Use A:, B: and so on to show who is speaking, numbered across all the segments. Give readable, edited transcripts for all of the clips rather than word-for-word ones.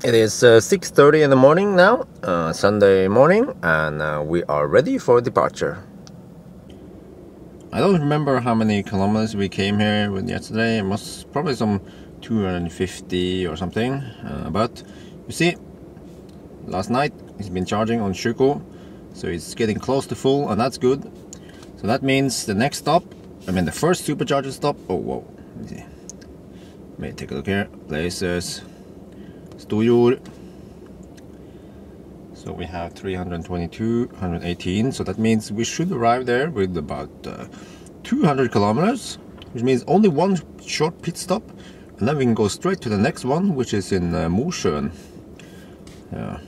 A: It is 6:30 in the morning now, Sunday morning, and we are ready for departure. I don't remember how many kilometers we came here with yesterday. It was probably some 250 or something. But you see, last night it's been charging on Shuko, so it's getting close to full, and that's good. So that means the next stop, the first supercharger stop. Oh, whoa! Let me see. Let me take a look here. Places. Storjord. So we have 322, 118. So that means we should arrive there with about 200 kilometers, which means only one short pit stop, and then we can go straight to the next one, which is in Mosjøen. Yeah.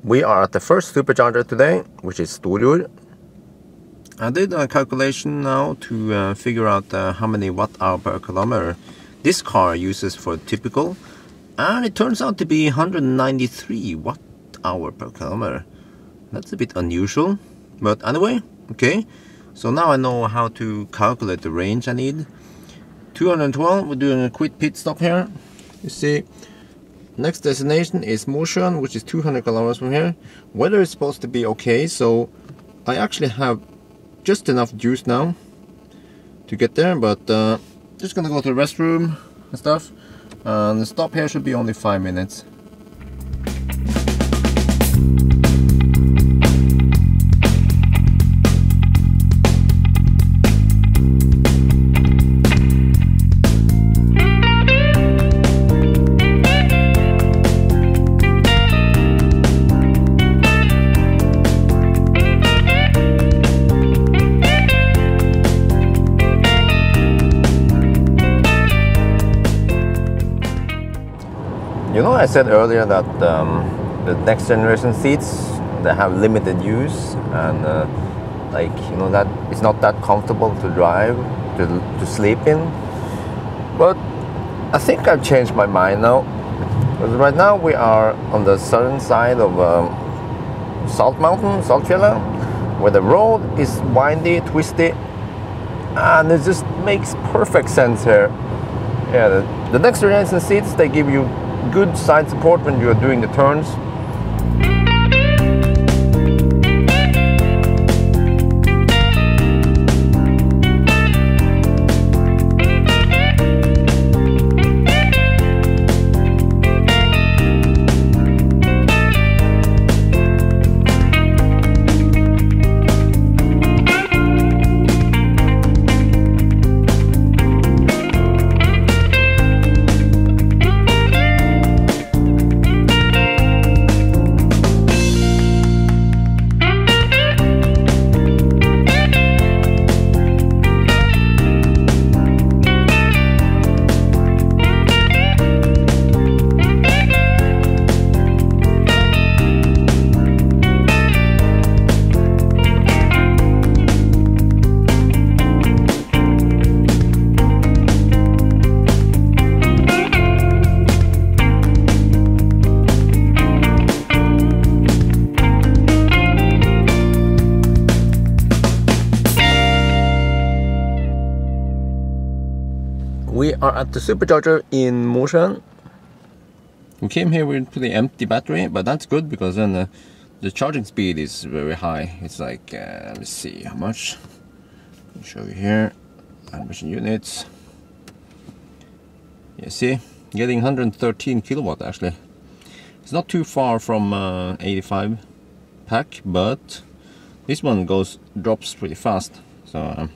A: We are at the first supercharger today, which is Storjord. I did a calculation now to figure out how many watt-hour per kilometer this car uses for typical, and it turns out to be 193 watt-hour per kilometer. That's a bit unusual, but anyway, okay. So now I know how to calculate the range I need. 212, we're doing a quick pit stop here. You see, next destination is Mosjøen, which is 200 kilometers from here. Weather is supposed to be okay, so I actually have just enough juice now to get there, but just gonna go to the restroom and stuff. And the stop here should be only 5 minutes. You know, I said earlier that the next generation seats, they have limited use, and that it's not that comfortable to drive, to sleep in. But I think I've changed my mind now. Because right now we are on the southern side of Saltfjellet, where the road is windy, twisty, and it just makes perfect sense here. Yeah, the next generation seats, they give you good side support when you are doing the turns. We are at the supercharger in Mosjøen. We came here with pretty empty battery, but that's good because then the charging speed is very high. It's like, let's see how much. I'll show you here. Ambition units. You see, getting 113 kilowatt actually. It's not too far from 85 pack, but this one drops pretty fast. So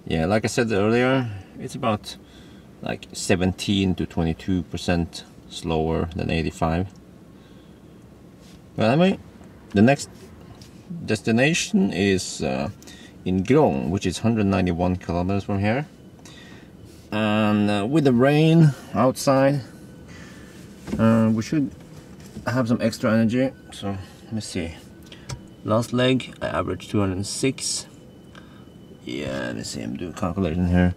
A: yeah, like I said earlier, it's about like 17 to 22% slower than 85. But anyway, the next destination is in Grong, which is 191 kilometers from here. And with the rain outside, we should have some extra energy. So let me see. Last leg, I averaged 206. Yeah, let me see. I'm doing calculation here.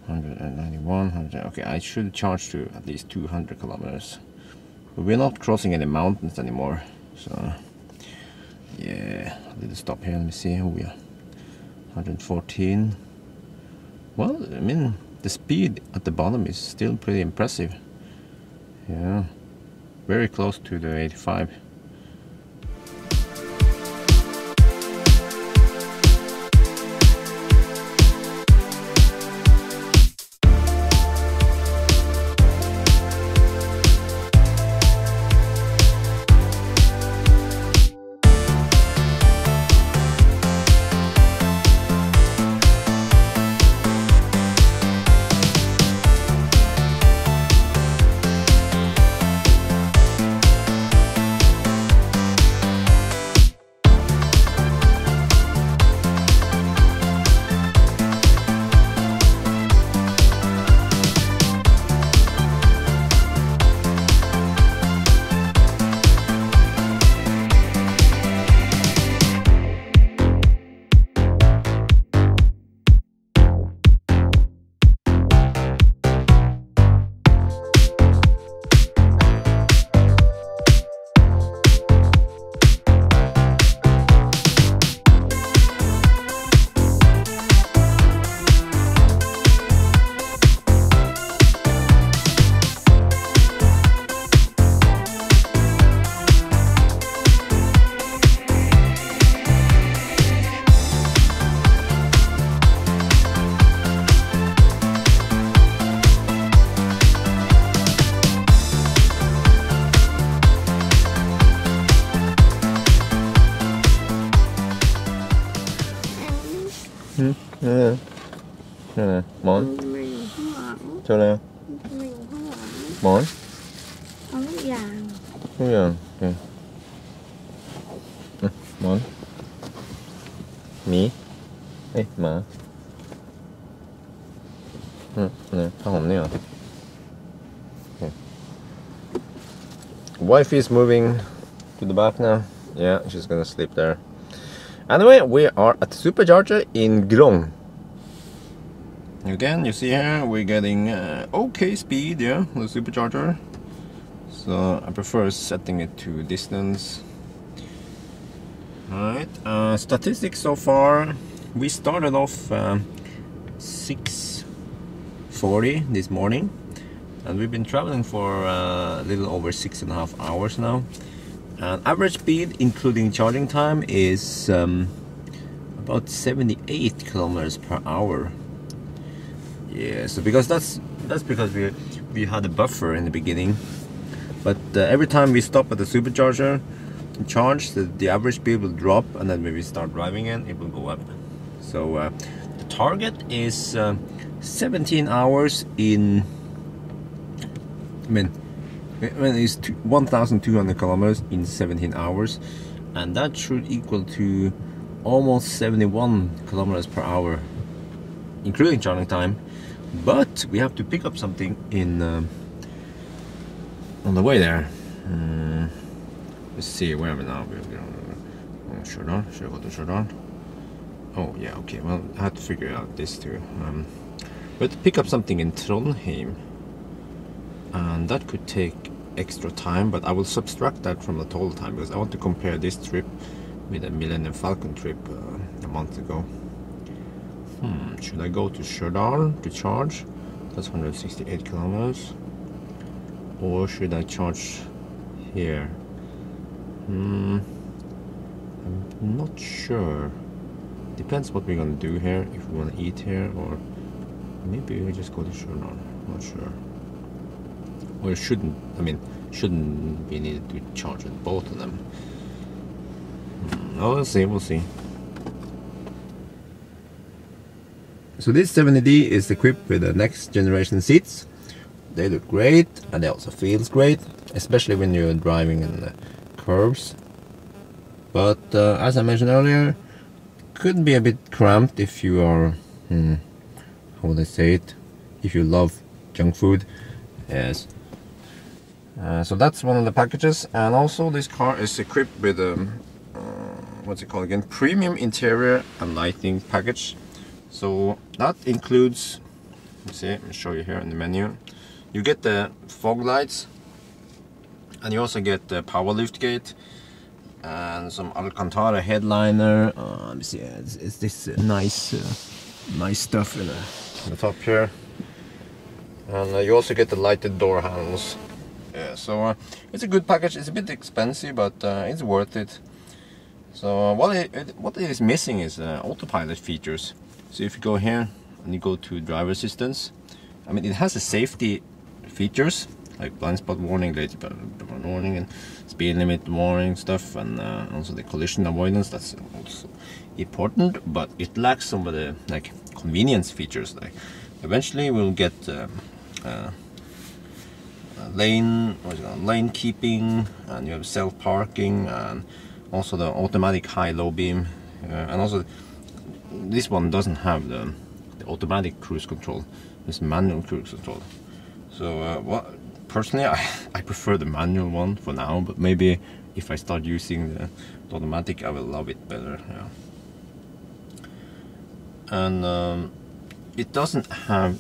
A: 191, 100. Okay, I should charge to at least 200 kilometers. But we're not crossing any mountains anymore. So yeah, a little stop here. Let me see. Oh yeah, 114. Well, I mean, the speed at the bottom is still pretty impressive. Yeah, very close to the 85. Món cho nào món
B: nước vàng
A: nước vàng okay. Món mì ê mà 네, 다 없네요. Okay. Wife is moving to the back now. Yeah, she's gonna sleep there. Anyway, we are at the supercharger in Grong. Again, you see here we're getting okay speed, yeah, the supercharger. So I prefer setting it to distance. Alright, statistics so far. We started off 6:40 this morning, and we've been traveling for a little over 6.5 hours now. And average speed, including charging time, is about 78 kilometers per hour. Yeah, so because that's because we had a buffer in the beginning, but every time we stop at the supercharger and charge, the average speed will drop, and then when we start driving in, it will go up. So the target is 17 hours in. I mean it's 1,200 kilometers in 17 hours, and that should equal to almost 71 kilometers per hour, including charging time. But we have to pick up something in on the way there. Let's see, where am I now? We're Stjørdal. Should I go to Stjørdal? Oh yeah, okay. Well, I have to figure out this too. But pick up something in Trondheim, and that could take extra time. But I will subtract that from the total time because I want to compare this trip with a Millennium Falcon trip a month ago. Should I go to Stjørdal to charge? That's 168 kilometers. Or should I charge here? I'm not sure. Depends what we're gonna do here. If we wanna eat here, or maybe we just go to shore. No, not sure. Or it shouldn't. I mean, shouldn't be needed to charge with both of them. Oh, we'll see. We'll see. So this 70D is equipped with the next generation seats. They look great, and they also feels great, especially when you're driving in the curves. But as I mentioned earlier, could be a bit cramped if you are, how would I say it? If you love junk food, yes. So that's one of the packages, and also this car is equipped with what's it called again? Premium interior and lighting package. So that includes, let's see, I'll show you here in the menu. You get the fog lights, and you also get the power lift gate, and some Alcantara headliner. Let me see, it's this nice stuff in the top here. And you also get the lighted door handles. Yeah, so it's a good package. It's a bit expensive, but it's worth it. So what it is missing is autopilot features. So if you go here and you go to driver assistance, I mean, it has the safety features like blind spot warning, late warning, and speed limit warning stuff, and also the collision avoidance. That's also important, but it lacks some of the like convenience features. Like eventually we'll get lane keeping, and you have self parking, and also the automatic high-low beam, and also this one doesn't have the automatic cruise control. It's manual cruise control. So personally I prefer the manual one for now, but maybe if I start using the automatic I will love it better. Yeah. And it doesn't have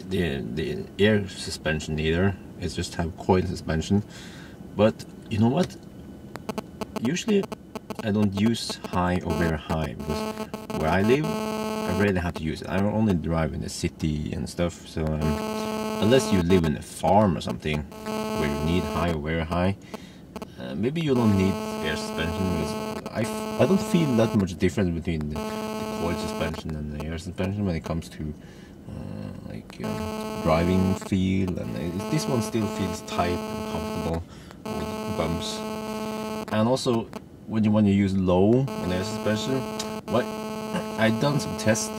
A: the air suspension either. It just have coil suspension. But you know what? Usually I don't use high or very high, because where I live I rarely have to use it. I only drive in the city and stuff, so unless you live in a farm or something where you need high or very high, maybe you don't need air suspension, because I don't feel that much difference between the coil suspension and the air suspension when it comes to driving feel, and this one still feels tight and comfortable with bumps. And also when you use low on air suspension, I done some tests,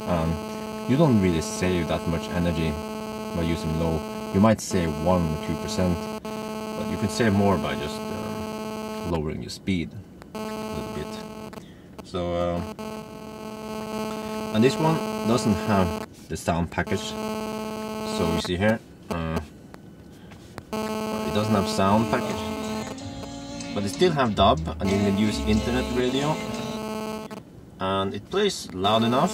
A: you don't really save that much energy by using low. You might save 1 or 2%, but you can save more by just lowering your speed a little bit. So and this one doesn't have the sound package. So you see here, it doesn't have sound package, but it still have DAB, and you can use internet radio, and it plays loud enough.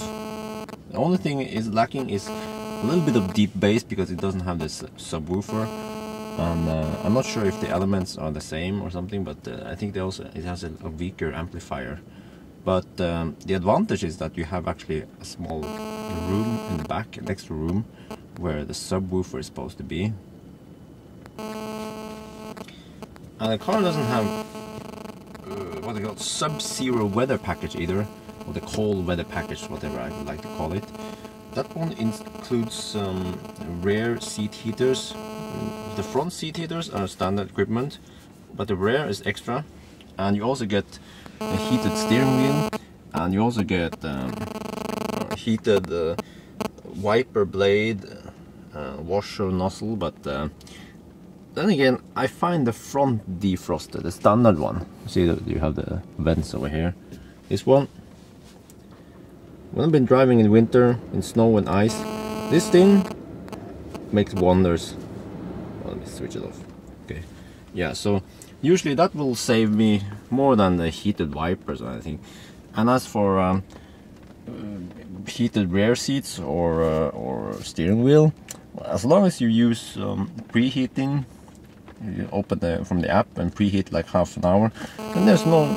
A: The only thing is lacking is a little bit of deep bass, because it doesn't have this subwoofer, and I'm not sure if the elements are the same or something, but I think it has a weaker amplifier. But the advantage is that you have actually a small room in the back, an extra room, where the subwoofer is supposed to be. And the car doesn't have what they call sub-zero weather package either, or the cold weather package, whatever I would like to call it. That one includes rear seat heaters. The front seat heaters are standard equipment, but the rear is extra, and you also get a heated steering wheel, and you also get heated wiper blade, washer nozzle. But then again, I find the front defroster, the standard one. See that you have the vents over here. This one, when I've been driving in winter, in snow and ice, this thing makes wonders. Well, let me switch it off. Okay, yeah, so usually that will save me more than the heated wipers or anything. And as for heated rear seats or steering wheel, as long as you use preheating, you open from the app and preheat like half an hour, and there's not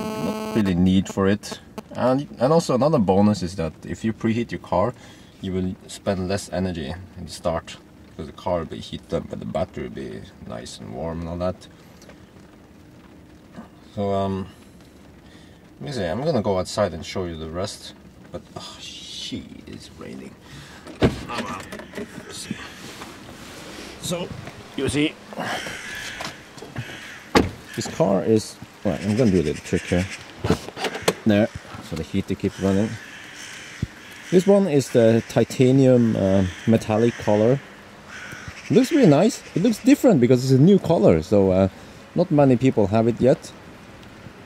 A: really need for it. And also another bonus is that if you preheat your car, you will spend less energy in the start. because the car will be heated up, but the battery will be nice and warm and all that. So let me see. I'm gonna go outside and show you the rest. But oh, shit, it's raining. Oh, well. Let's see. So you see, this car is. Right, I'm gonna do a little trick here. There, so the heater keeps running. This one is the titanium metallic color. It looks really nice. It looks different because it's a new color, so not many people have it yet.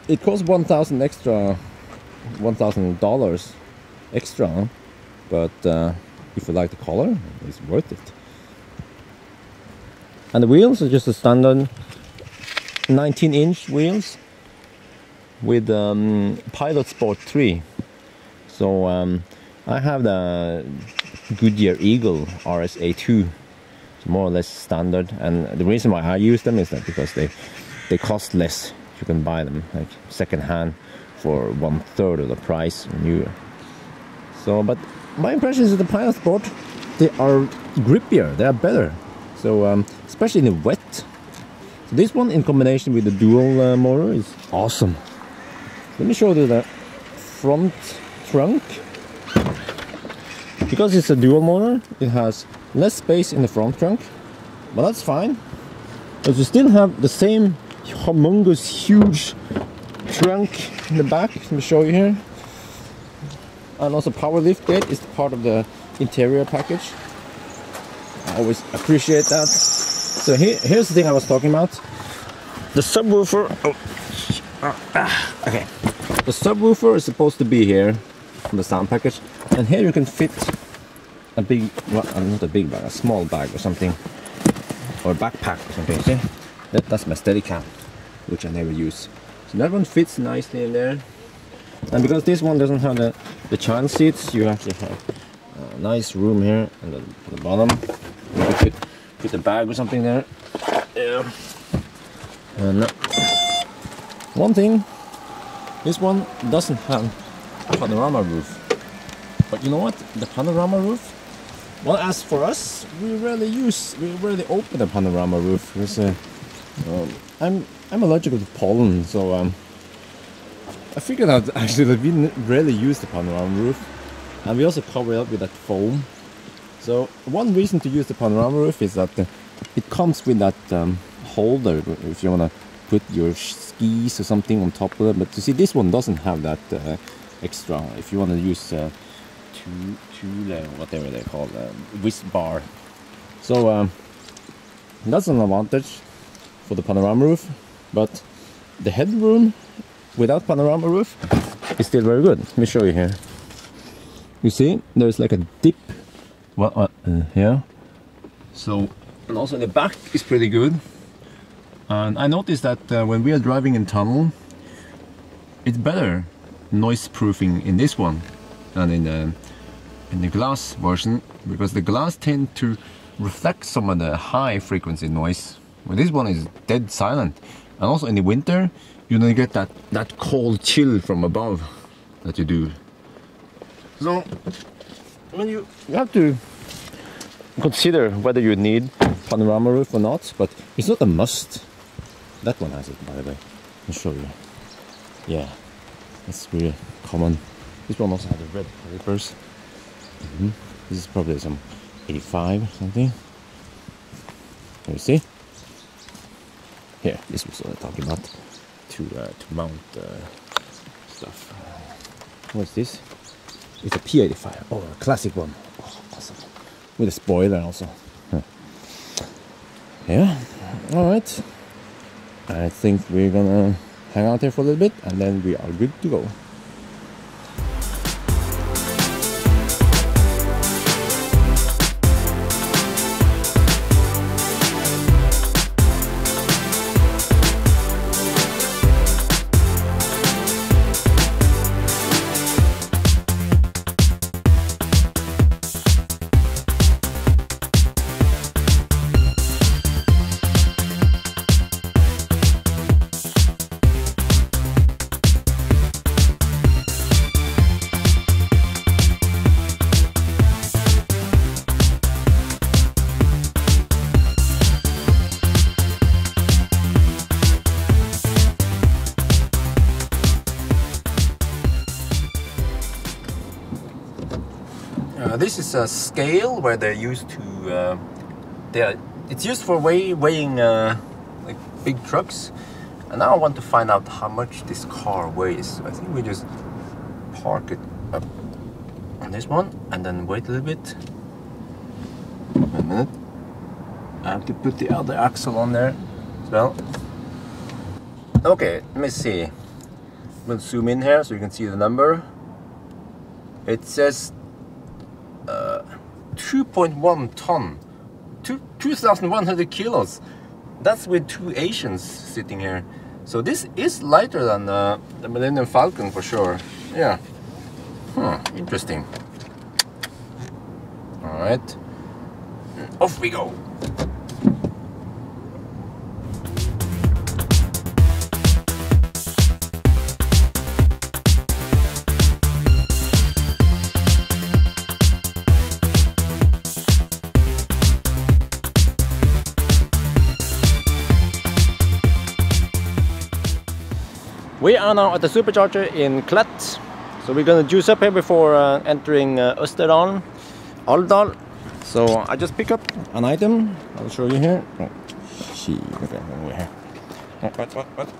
A: It costs $1,000 extra, but if you like the color, it's worth it. And the wheels are just a standard 19-inch wheels with Pilot Sport 3. So I have the Goodyear Eagle RSA2. It's more or less standard, and the reason why I use them is that because they cost less. You can buy them like second hand for 1/3 of the price new. So, but my impression is that the Pilot Sport, they are grippier, they are better. So especially in the wet. So this one in combination with the dual motor is awesome. Let me show you the front trunk. Because it's a dual motor, it has less space in the front trunk, but that's fine. But you still have the same humongous, huge trunk in the back. Let me show you here. And also power lift gate is part of the interior package. I always appreciate that. So here's the thing I was talking about. The subwoofer. Okay. The subwoofer is supposed to be here on the sound package, and here you can fit a big, well, not a big bag, a small bag or something, or a backpack or something. See, that's my Steadicam, which I never use. So that one fits nicely in there. And because this one doesn't have the child seats, you actually have a nice room here at the bottom. You could put a bag or something there. Yeah. And one thing, this one doesn't have a panorama roof. But you know what? The panorama roof, well, as for us, we rarely open the panorama roof because I'm allergic to pollen, so I figured out actually that we rarely use the panorama roof, and we also cover it up with that foam. So one reason to use the panorama roof is that it comes with that holder if you want to put your skis or something on top of it. But you see, this one doesn't have that extra. If you want to use whatever they call whisk bar, so that's an advantage for the panorama roof. But the headroom without panorama roof is still very good. Let me show you here. You see, there's like a dip. Well, here. So, and also the back is pretty good. And I noticed that when we are driving in tunnel, it's better noise proofing in this one than in the glass version, because the glass tend to reflect some of the high frequency noise. Well, this one is dead silent. And also in the winter, you don't get that cold chill from above that you do. So when you have to consider whether you need panorama roof or not, but it's not a must. That one has it, by the way. I'll show you. Yeah, that's really common. This one also has the red calipers. This is probably some 85 or something. Can you see? Here, this was what I'm talking about. To mount stuff. What's this? It's a P85. Oh, a classic one. Oh, awesome. With a spoiler also. Yeah. All right. I think we're gonna hang out here for a little bit, and then we are good to go. This is a scale where they're used to. It's used for weighing like big trucks. And now I want to find out how much this car weighs. So I think we just park it up on this one and then wait a little bit. A minute. I have to put the other axle on there as well. Okay, let me see. I'm going to zoom in here so you can see the number. It says 2.1 ton, 2,100 kilos. That's with two Asians sitting here. So this is lighter than the Millennium Falcon for sure. Yeah. Interesting. All right. Off we go. We are now at the supercharger in Klett, so we're gonna juice up here before entering Østerdalen, Alvdal. So I just pick up an item. I'll show you here. Oh, gee, okay, over here.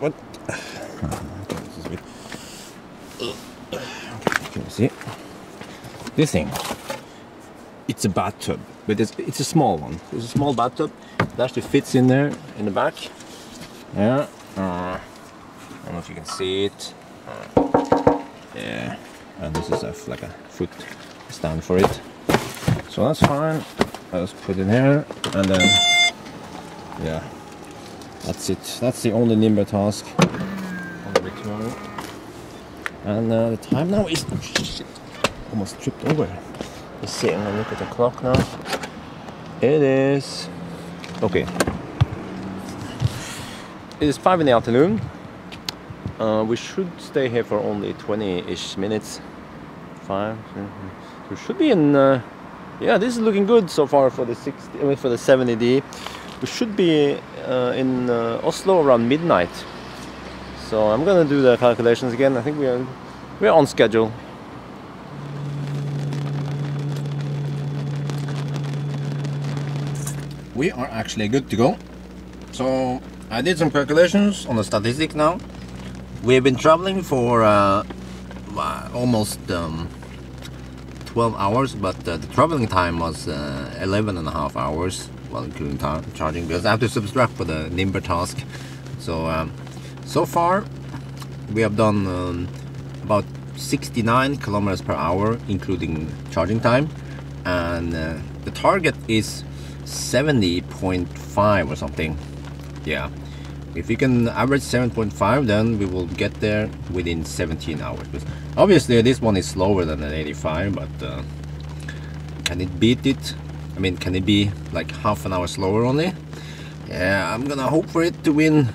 A: What? Okay, this is weird. Okay, can you see? This thing. It's a bathtub, but it's a small one. It's a small bathtub. It actually fits in there in the back. Yeah. I don't know if you can see it. Yeah, and this is like a foot stand for it. So that's fine. I'll just put it here, and then yeah, that's it. That's the only Nimber task on the return. And the time now is shit. Almost tripped over. Let's see. I'm gonna look at the clock now. It is okay. It is 5 in the afternoon. We should stay here for only 20-ish minutes. 5. We should be in. Yeah, this is looking good so far for the 60. I mean, for the 70D. We should be in Oslo around midnight. So I'm gonna do the calculations again. I think we're on schedule. We are actually good to go. So I did some calculations on the statistic now. We have been traveling for almost 12 hours, but the traveling time was 11.5 hours, well, including charging, because I have to subtract for the Nimber task. So so far we have done about 69 kilometers per hour, including charging time, and the target is 70.5 or something. Yeah. If we can average 7.5, then we will get there within 17 hours. But obviously, this one is slower than an 85, but can it beat it? I mean, can it be like half an hour slower only? Yeah, I'm gonna hope for it to win.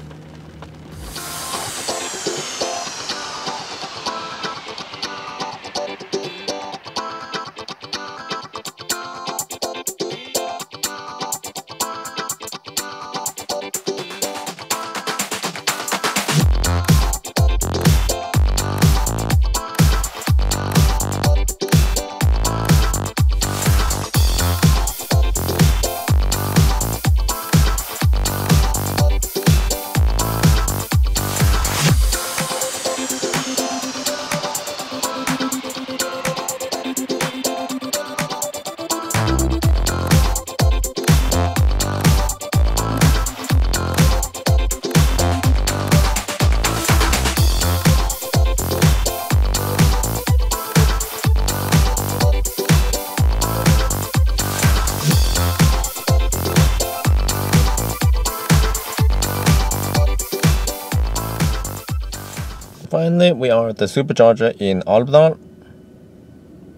A: Finally, we are at the supercharger in Alvdal,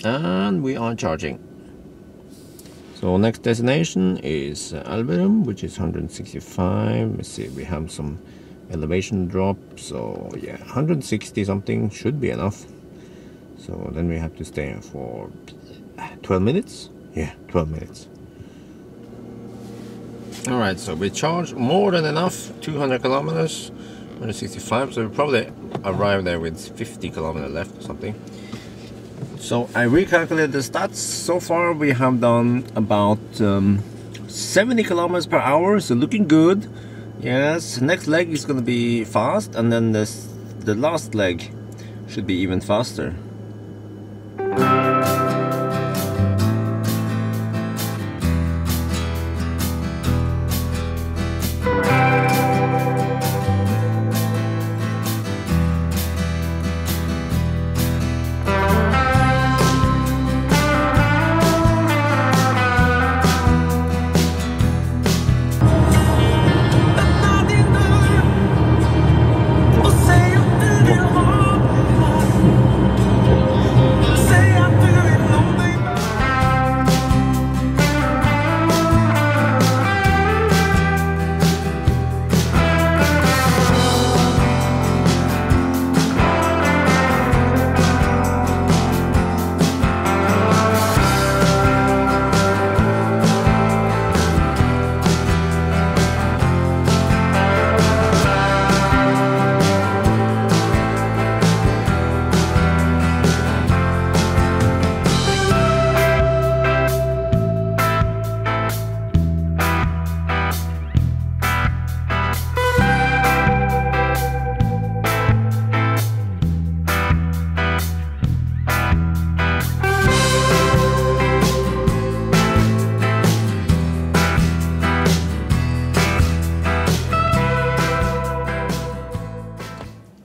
A: and we are charging. So next destination is Elverum, which is 165. Let's see, we have some elevation drop, so yeah, 160 something should be enough. So then we have to stay for 12 minutes. Yeah, 12 minutes. Alright, so we charged more than enough, 200 kilometers, 165, so we probably arrive there with 50 kilometers left or something. So I recalculated the stats. So far we have done about 70 kilometers per hour, so looking good. Yes, next leg is gonna be fast, and then the last leg should be even faster.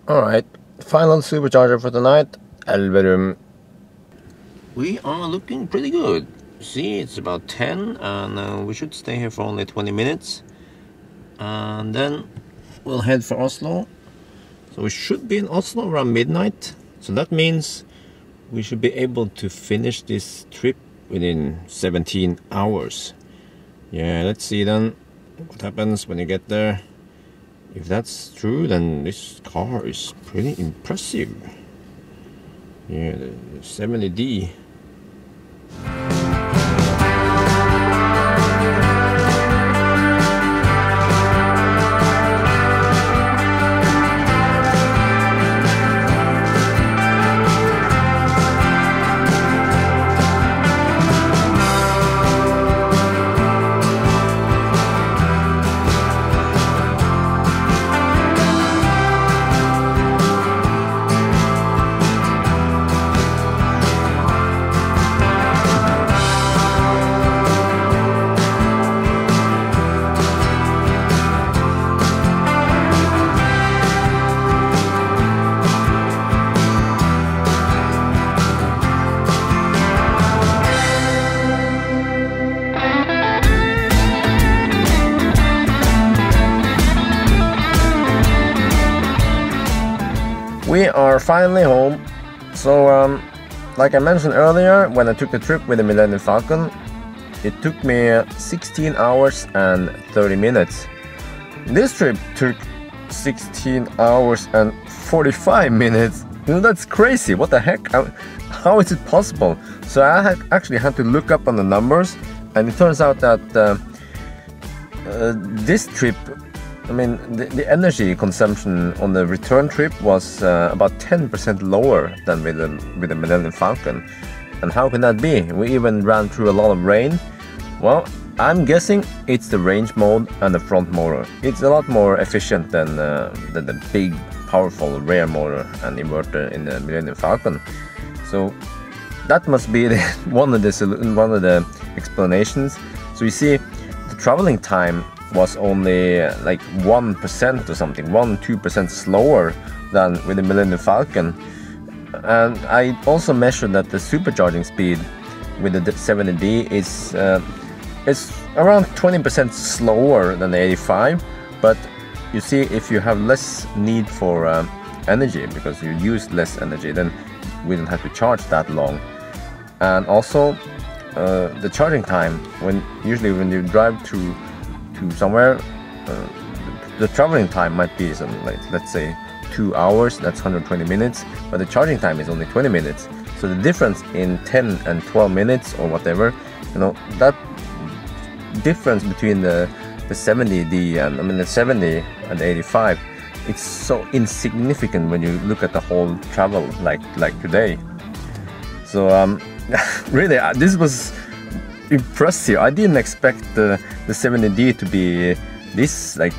A: Alright, final supercharger for tonight, Elverum. We are looking pretty good. See, it's about 10 and we should stay here for only 20 minutes. And then we'll head for Oslo. So we should be in Oslo around midnight. So that means we should be able to finish this trip within 17 hours. Yeah, let's see then what happens when you get there. If that's true, then this car is pretty impressive. Yeah, the 70D. We are finally home. So like I mentioned earlier, when I took the trip with the Millennium Falcon, it took me 16 hours and 30 minutes. This trip took 16 hours and 45 minutes. You know, that's crazy. What the heck? How is it possible? So I actually had to look up on the numbers, and it turns out that this trip, I mean, the energy consumption on the return trip was about 10% lower than with the Millennium Falcon. And how can that be? We even ran through a lot of rain. Well, I'm guessing it's the range mode and the front motor. It's a lot more efficient than the big, powerful rear motor and inverter in the Millennium Falcon. So that must be one of the explanations. So you see, the traveling time was only like 1% or something, 1-2% slower than with the Millennium Falcon. And I also measured that the supercharging speed with the 70D is around 20% slower than the 85. But you see, if you have less need for energy, because you use less energy, then we don't have to charge that long. And also the charging time, usually when you drive to somewhere, the traveling time might be something like, let's say, 2 hours, that's 120 minutes, but the charging time is only 20 minutes. So the difference in 10 and 12 minutes or whatever, you know, that difference between the 70D and the 70 and the 85, it's so insignificant when you look at the whole travel like today. So really, this was impressive. I didn't expect the 70D to be this like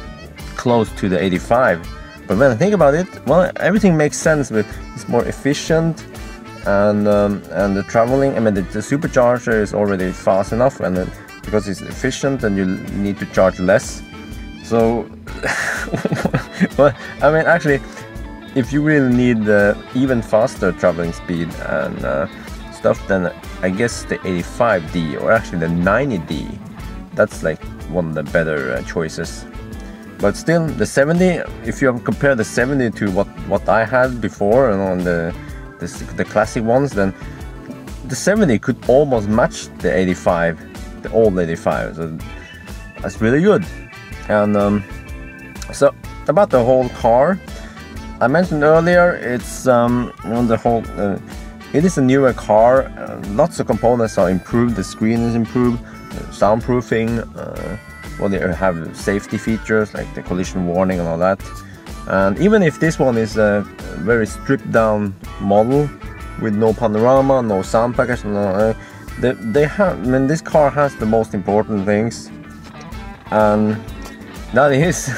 A: close to the 85. But when I think about it, well, everything makes sense. With it's more efficient, and the traveling. I mean, the supercharger is already fast enough, and because it's efficient, and you need to charge less. So, well, I mean, actually, if you really need even faster traveling speed and stuff, then I guess the 85D or actually the 90D, that's like one of the better choices. But still, the 70, if you compare the 70 to what I had before and on the classic ones, then the 70 could almost match the 85, the old 85. So that's really good. And so about the whole car, I mentioned earlier, it's the whole. It is a newer car. Lots of components are improved. The screen is improved, soundproofing. Well, they have safety features like the collision warning and all that. And even if this one is a very stripped down model with no panorama, no sound package, they have. I mean, this car has the most important things, and that is,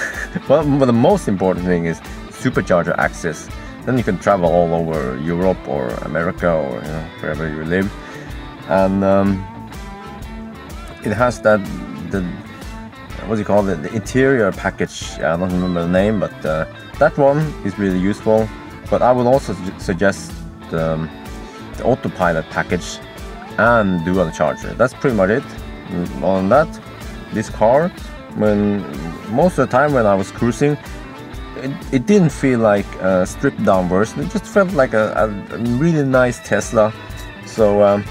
A: well, the most important thing is supercharger access. Then you can travel all over Europe or America or wherever you live, and it has the what do you call it? The interior package. I don't remember the name, but that one is really useful. But I would also suggest the autopilot package and dual charger. That's pretty much it. On that, this car, when most of the time when I was cruising, it didn't feel like a stripped down version. It just felt like a really nice Tesla. So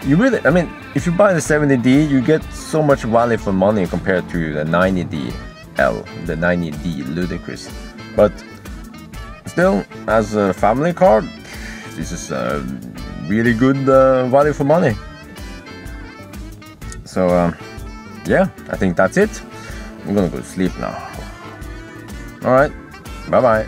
A: you really, I mean, if you buy the 70D, you get so much value for money compared to the 90D L, the 90D Ludicrous. But still, as a family car, this is a really good value for money. So yeah, I think that's it. I'm gonna go to sleep now. Alright, bye bye.